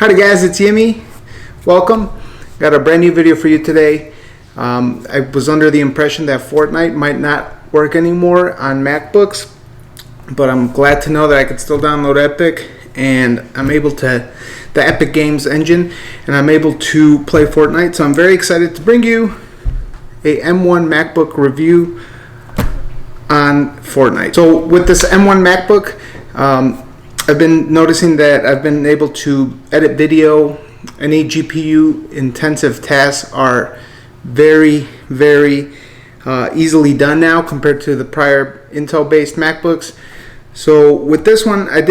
Howdy guys, it's Yimmy. Welcome. Got a brand new video for you today. I was under the impression that Fortnite might not work anymore on MacBooks, but I'm glad to know that I could still download Epic, and I'm able to, the Epic Games engine, and I'm able to play Fortnite. So I'm very excited to bring you a M1 MacBook review on Fortnite. So with this M1 MacBook, I've been noticing that I've been able to edit video. Any GPU intensive tasks are very easily done now compared to the prior Intel based MacBooks. So with this one, I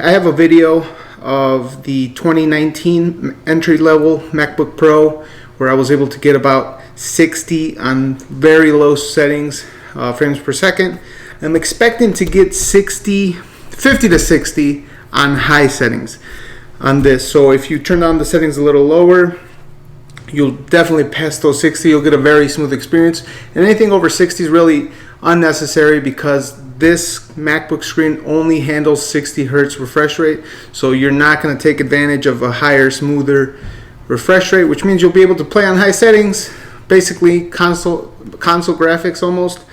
have a video of the 2019 entry level MacBook Pro where I was able to get about 60 on very low settings, frames per second. I'm expecting to get 50 to 60 on high settings on this. So if you turn down the settings a little lower, you'll definitely pass those 60. You'll get a very smooth experience. And anything over 60 is really unnecessary because this MacBook screen only handles 60 hertz refresh rate. So you're not going to take advantage of a higher, smoother refresh rate, which means you'll be able to play on high settings, basically console graphics almost,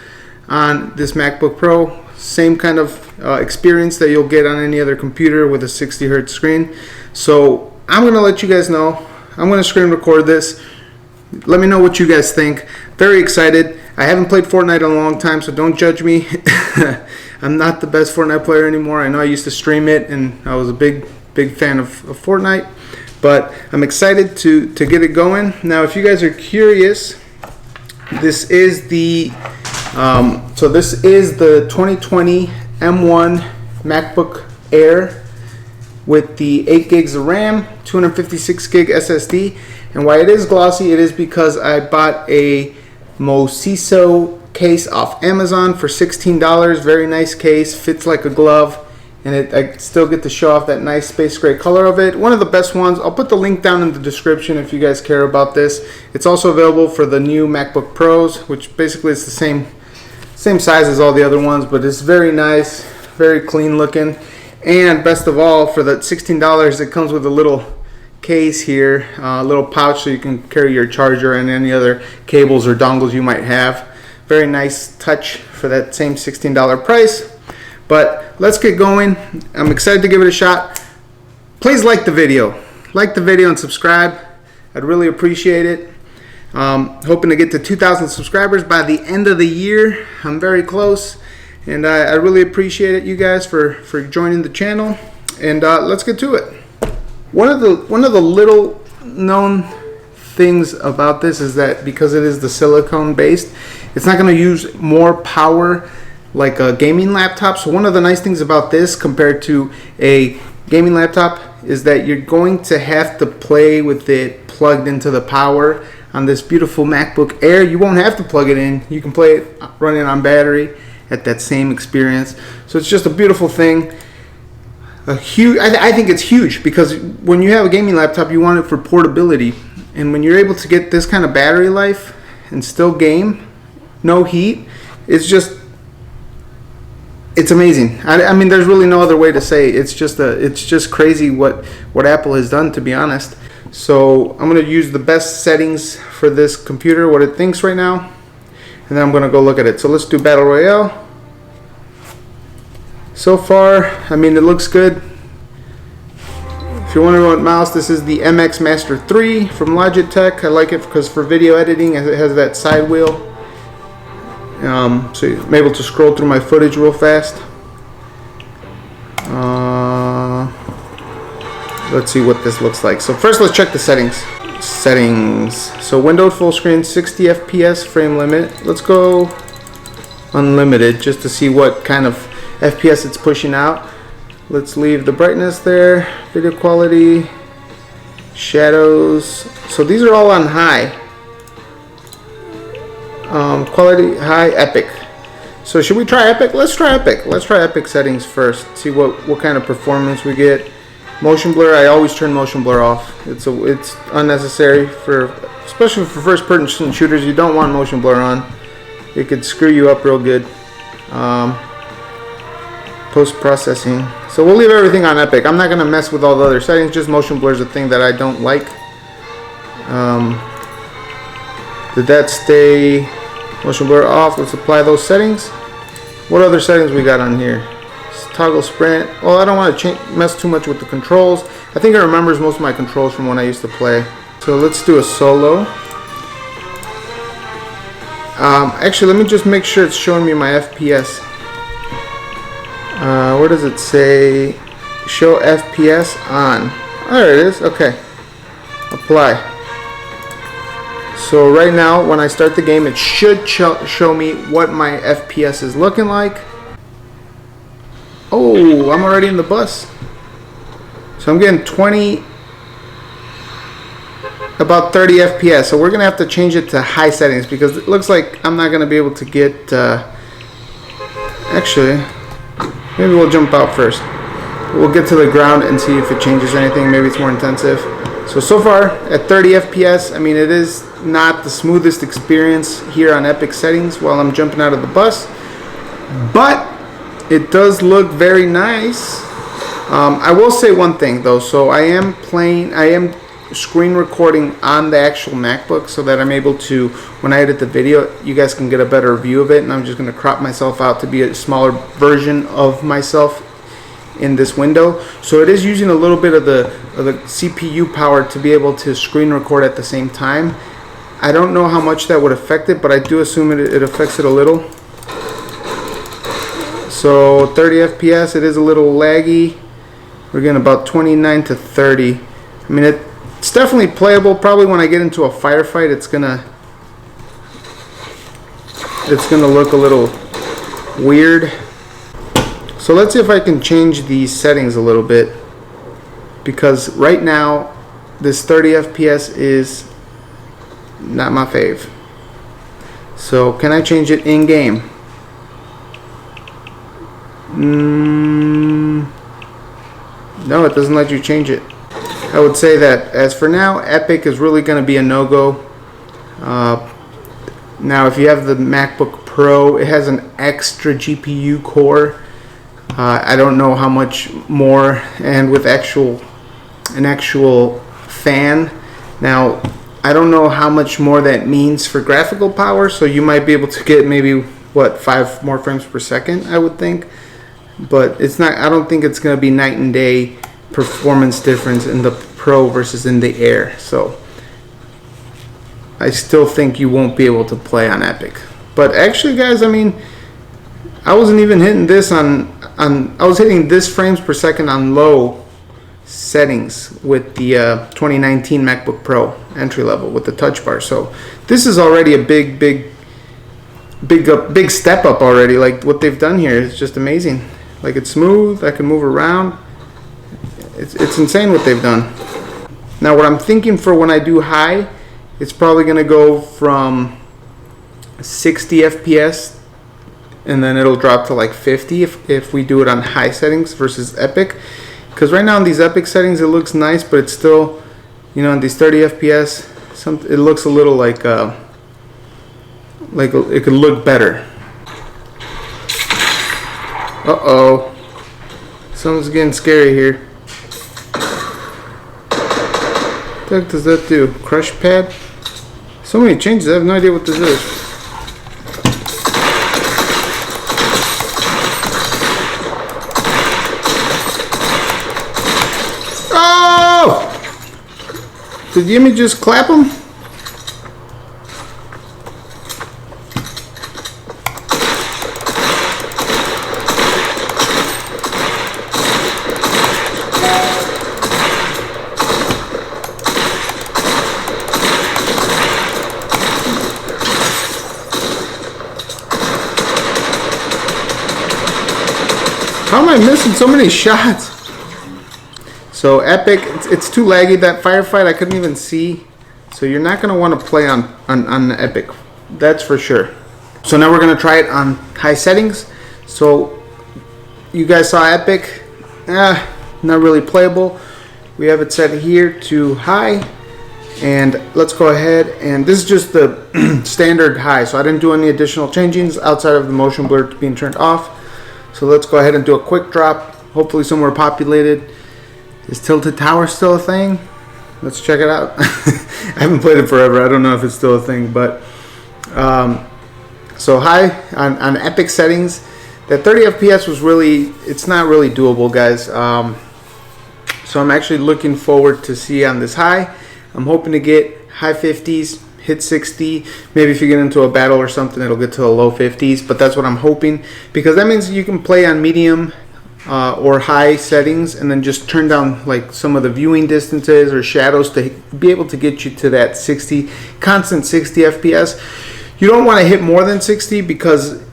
on this MacBook Pro. Same kind of experience that you'll get on any other computer with a 60 hertz screen. So I'm going to let you guys know. I'm going to screen record this. Let me know what you guys think. Very excited. I haven't played Fortnite in a long time, so don't judge me. I'm not the best Fortnite player anymore. I know I used to stream it, and I was a big fan of Fortnite. But I'm excited to get it going. Now, if you guys are curious, this is the 2020 M1 MacBook Air with the 8 gigs of RAM, 256 gig SSD. And why it is glossy, it is because I bought a Mosiso case off Amazon for $16. Very nice case, fits like a glove, and I still get to show off that nice space gray color of it. One of the best ones. I'll put the link down in the description if you guys care about this. It's also available for the new MacBook Pros, which basically is the same size as all the other ones, but it's very nice, very clean looking. And best of all, for the $16, it comes with a little case here, a little pouch so you can carry your charger and any other cables or dongles you might have. Very nice touch for that same $16 price. But let's get going. I'm excited to give it a shot. Please like the video and subscribe. I'd really appreciate it. Hoping to get to 2,000 subscribers by the end of the year. I'm very close, and I really appreciate it, you guys, for joining the channel. And let's get to it. One of the little known things about this is that because it is the silicone based, it's not going to use more power like a gaming laptop. So one of the nice things about this compared to a gaming laptop is that you're going to have to play with it plugged into the power. On this beautiful MacBook Air, you won't have to plug it in. You can play it running on battery at that same experience. So it's just a beautiful thing. I think it's huge because when you have a gaming laptop, you want it for portability. And when you're able to get this kind of battery life and still game, no heat, it's amazing. I mean, there's really no other way to say it. It's just crazy what Apple has done, to be honest. So I'm going to use the best settings for this computer, what it thinks right now, and then I'm going to go look at it. So let's do Battle Royale. So far, I mean, it looks good. If you're wondering what mouse, this is the MX Master 3 from Logitech. I like it because for video editing, it has that side wheel. So I'm able to scroll through my footage real fast. Let's see what this looks like. So first, let's check the settings. So windowed full screen, 60 FPS frame limit. Let's go unlimited just to see what kind of FPS it's pushing out. Let's leave the brightness there. Video quality, shadows. So these are all on high. Quality high, epic. So should we try epic? Let's try epic. Let's try epic settings first. See what kind of performance we get. Motion blur, I always turn motion blur off. It's unnecessary especially for first person shooters. You don't want motion blur on. It could screw you up real good. post-processing. So we'll leave everything on Epic. I'm not going to mess with all the other settings. Just motion blur is a thing that I don't like. Did that stay motion blur off? Let's apply those settings. What other settings we got on here? Toggle sprint. Well, I don't want to mess too much with the controls. I think it remembers most of my controls from when I used to play. So let's do a solo. Actually, let me just make sure it's showing me my FPS. Where does it say show FPS on? Oh, there it is. Okay. Apply. So right now, when I start the game, it should show me what my FPS is looking like. Oh, I'm already in the bus. So I'm getting about 30 FPS. So we're going to have to change it to high settings because it looks like I'm not going to be able to get... actually, maybe we'll jump out first. We'll get to the ground and see if it changes anything. Maybe it's more intensive. So far at 30 FPS, I mean, it is not the smoothest experience here on Epic settings while I'm jumping out of the bus. But it does look very nice. I will say one thing though. So I am screen recording on the actual MacBook so that I'm able to, when I edit the video, you guys can get a better view of it. And I'm just going to crop myself out to be a smaller version of myself in this window. So it is using a little bit of the CPU power to be able to screen record at the same time. I don't know how much that would affect it, but I do assume it affects it a little. So 30 FPS, it is a little laggy. We're getting about 29 to 30. I mean, it's definitely playable. Probably when I get into a firefight, it's gonna look a little weird. So let's see if I can change these settings a little bit, because right now this 30 FPS is not my fave. So can I change it in game? No, it doesn't let you change it. I would say that as for now, Epic is really going to be a no-go. Now if you have the MacBook Pro, it has an extra GPU core. I don't know how much more, and with an actual fan. Now I don't know how much more that means for graphical power, so you might be able to get maybe what, 5 more frames per second, I would think. But it's not, I don't think it's going to be night and day performance difference in the Pro versus in the Air. So I still think you won't be able to play on Epic. But actually guys, I mean, I wasn't even hitting this I was hitting this frames per second on low settings with the 2019 MacBook Pro entry level with the touch bar. So this is already a big step up already. Like what they've done here is just amazing. Like it's smooth, I can move around. It's insane what they've done. Now what I'm thinking for when I do high, it's probably gonna go from 60 FPS and then it'll drop to like 50 if we do it on high settings versus Epic. Because right now in these Epic settings it looks nice, but it's still, you know, in these 30 FPS, it looks a little like it could look better. Uh-oh. Something's getting scary here. What the heck does that do? Crush pad? So many changes, I have no idea what this is. Oh! Did Jimmy just clap him? How am I missing so many shots? So Epic, it's too laggy. That firefight I couldn't even see. So you're not going to want to play on Epic. That's for sure. So now we're going to try it on high settings. So you guys saw Epic. Not really playable. We have it set here to high. And let's go ahead. And this is just the standard high. So I didn't do any additional changings outside of the motion blur being turned off. So let's go ahead and do a quick drop, hopefully somewhere populated. Is Tilted Tower still a thing? Let's check it out. I haven't played it forever. I don't know if it's still a thing, but so high on epic settings. That 30 FPS was really, it's not really doable, guys. So I'm actually looking forward to see on this high. I'm hoping to get high 50s, hit 60. Maybe if you get into a battle or something, it'll get to the low 50s. But that's what I'm hoping, because that means you can play on medium or high settings, and then just turn down like some of the viewing distances or shadows to be able to get you to that 60, constant 60 FPS. You don't want to hit more than 60 because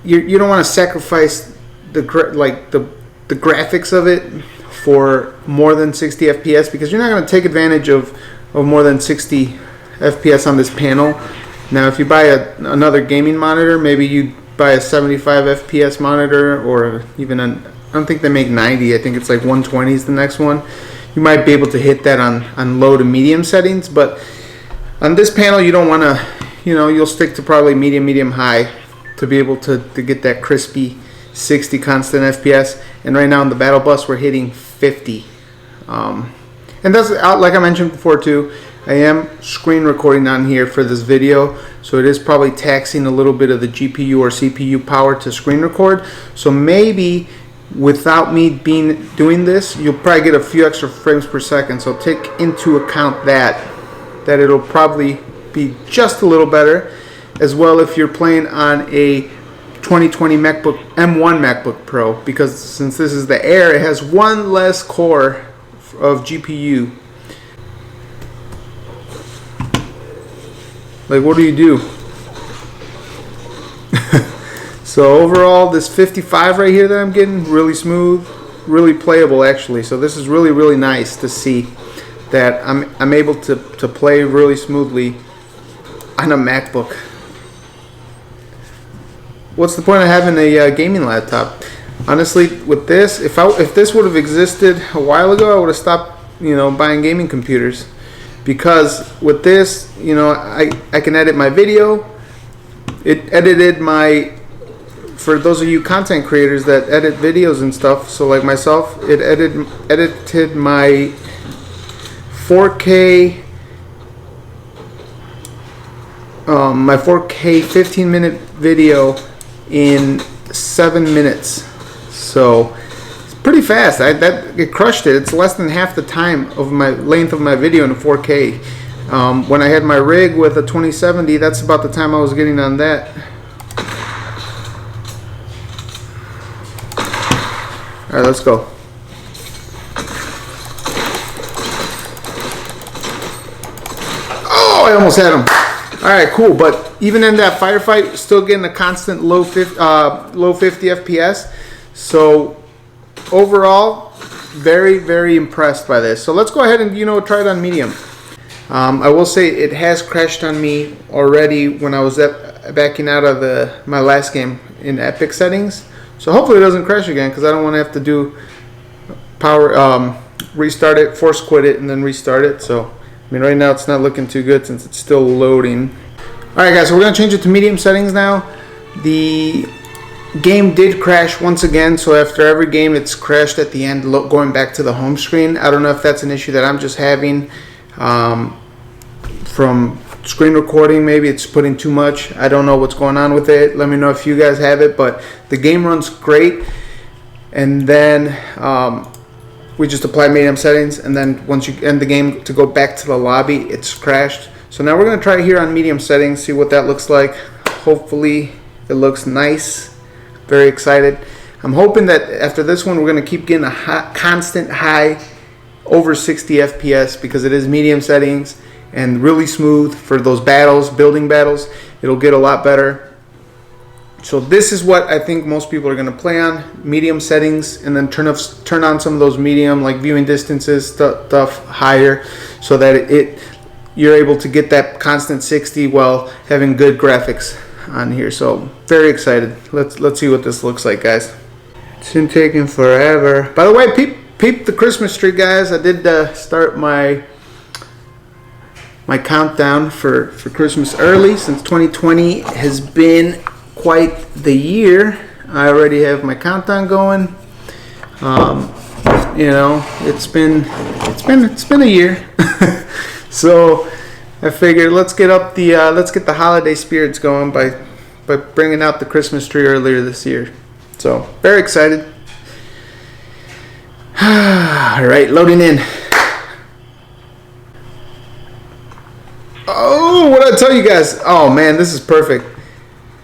you don't want to sacrifice the graphics of it for more than 60 FPS, because you're not going to take advantage of more than 60 FPS on this panel. Now if you buy another gaming monitor, maybe you buy a 75 FPS monitor, or even I don't think they make 90, I think it's like 120 is the next one. You might be able to hit that on low to medium settings, but on this panel you don't want to, you'll stick to probably medium high to be able to get that crispy 60 constant FPS. And right now in the battle bus we're hitting 50, and that's like I mentioned before too, I am screen recording on here for this video, so it is probably taxing a little bit of the GPU or CPU power to screen record. So maybe without me doing this, you'll probably get a few extra frames per second. So take into account that it'll probably be just a little better. As well, if you're playing on a 2020 MacBook M1 MacBook Pro, because since this is the Air, it has one less core of GPU. Like, what do you do? So overall, this 55 right here that I'm getting, really smooth, really playable actually. So this is really nice to see that I'm able to play really smoothly on a MacBook. What's the point of having a gaming laptop? Honestly, with this, if this would have existed a while ago, I would have stopped, buying gaming computers. Because with this, I can edit my video. It edited for those of you content creators that edit videos and stuff, so like myself, it edited my 4K 15-minute video in 7 minutes. So it's pretty fast. It crushed it. It's less than half the time of my length of my video in 4K. When I had my rig with a 2070, that's about the time I was getting on that. All right, let's go. Oh, I almost had him. All right, cool. But even in that firefight, still getting a constant low 50 FPS. So overall, very impressed by this. So let's go ahead and try it on medium. I will say it has crashed on me already when I was backing out of my last game in epic settings. So hopefully it doesn't crash again, because I don't want to have to do restart it, force quit it, and then restart it. So right now it's not looking too good since it's still loading. Alright guys, so we're going to change it to medium settings now. The game did crash once again, so after every game it's crashed at the end, going back to the home screen. I don't know if that's an issue that I'm just having from screen recording. Maybe it's putting too much. I don't know what's going on with it. Let me know if you guys have it, but the game runs great. And then we just apply medium settings, and then once you end the game to go back to the lobby, it's crashed. So now we're going to try here on medium settings, see what that looks like. Hopefully it looks nice. Very excited. I'm hoping that after this one we're going to keep getting a constant high over 60 FPS, because it is medium settings and really smooth for those battles, building battles. It'll get a lot better. So this is what I think most people are going to play on, medium settings, and then turn on some of those medium, like viewing distances, stuff higher, so that you're able to get that constant 60 while having good graphics on here. So very excited. Let's see what this looks like, guys. It's been taking forever. By the way, peep the Christmas tree, guys. I did start my countdown for Christmas early, since 2020 has been quite the year. I already have my countdown going. You know, it's been a year. So I figured let's get the holiday spirits going by bringing out the Christmas tree earlier this year. So very excited. All right, loading in. Oh, what did I tell you guys? Oh man, this is perfect.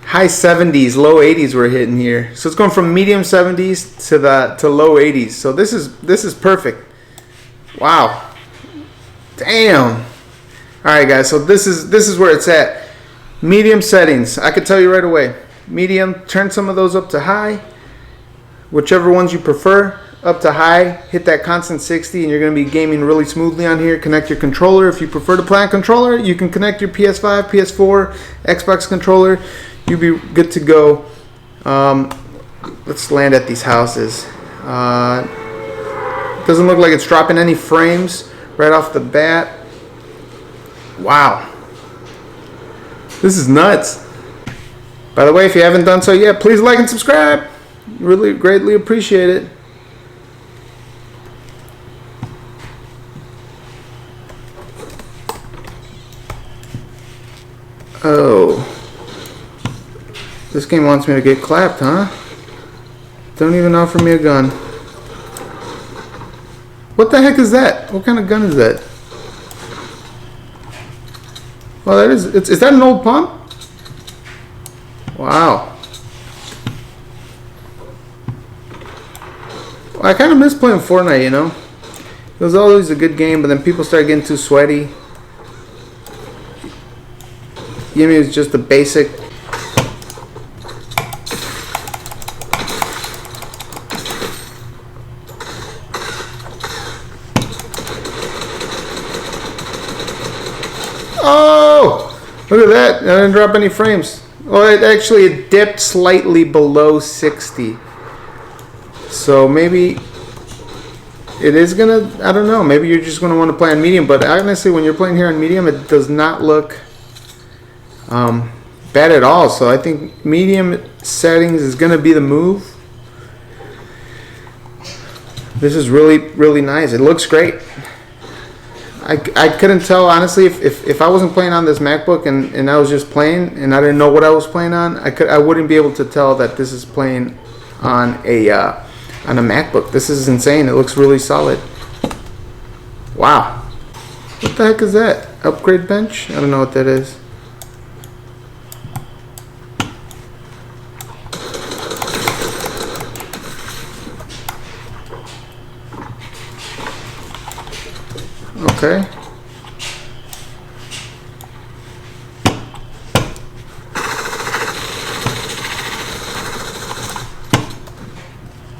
High 70s, low 80s we're hitting here. So it's going from medium 70s to low 80s. So this is perfect. Wow. Damn. All right, guys. So this is where it's at. Medium settings. I could tell you right away. Medium. Turn some of those up to high. Whichever ones you prefer. Up to high. Hit that constant 60, and you're going to be gaming really smoothly on here. Connect your controller. If you prefer to play on controller, you can connect your PS5, PS4, Xbox controller. You'll be good to go. Let's land at these houses. Doesn't look like it's dropping any frames right off the bat. Wow. This is nuts. By the way, if you haven't done so yet, please like and subscribe. Really greatly appreciate it. Oh. This game wants me to get clapped, huh? Don't even offer me a gun. What the heck is that? What kind of gun is that? Well, that is that an old pump? Wow. Well, I kind of miss playing Fortnite, you know? It was always a good game, but then people started getting too sweaty. Gimme was just a basic. Oh! Look at that. I didn't drop any frames. Well, it dipped slightly below 60. So maybe it is gonna, I don't know, maybe you're just gonna want to play on medium, but honestly when you're playing here on medium it does not look bad at all. So I think medium settings is gonna be the move. This is really nice. It looks great. I couldn't tell honestly if I wasn't playing on this MacBook and I was just playing and I didn't know what I was playing on, I wouldn't be able to tell that this is playing on a MacBook. This is insane. It looks really solid. Wow. What the heck is that? Upgrade bench? I don't know what that is. Okay.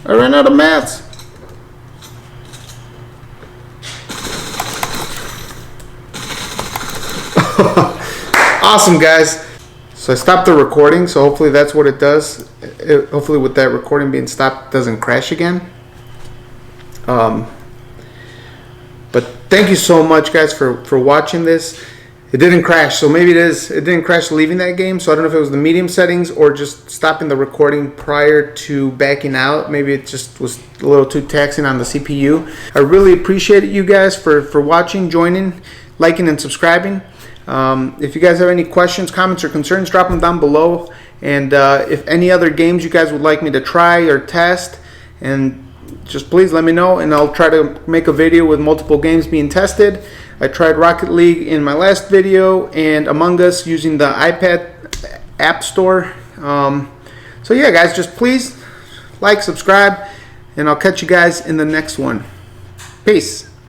I ran out of mats. Awesome, guys. So I stopped the recording, so hopefully that's what it does. Hopefully with that recording being stopped, it doesn't crash again. But thank you so much, guys, for watching this. It didn't crash, so maybe it didn't crash leaving that game. So I don't know if it was the medium settings or just stopping the recording prior to backing out. Maybe it just was a little too taxing on the CPU. I really appreciate you guys for watching, joining, liking, and subscribing. If you guys have any questions, comments, or concerns, drop them down below. And if any other games you guys would like me to try or test, and just please let me know, and I'll try to make a video with multiple games being tested. I tried Rocket League in my last video and Among Us using the iPad App Store. So yeah, guys, just please like, subscribe, and I'll catch you guys in the next one. Peace.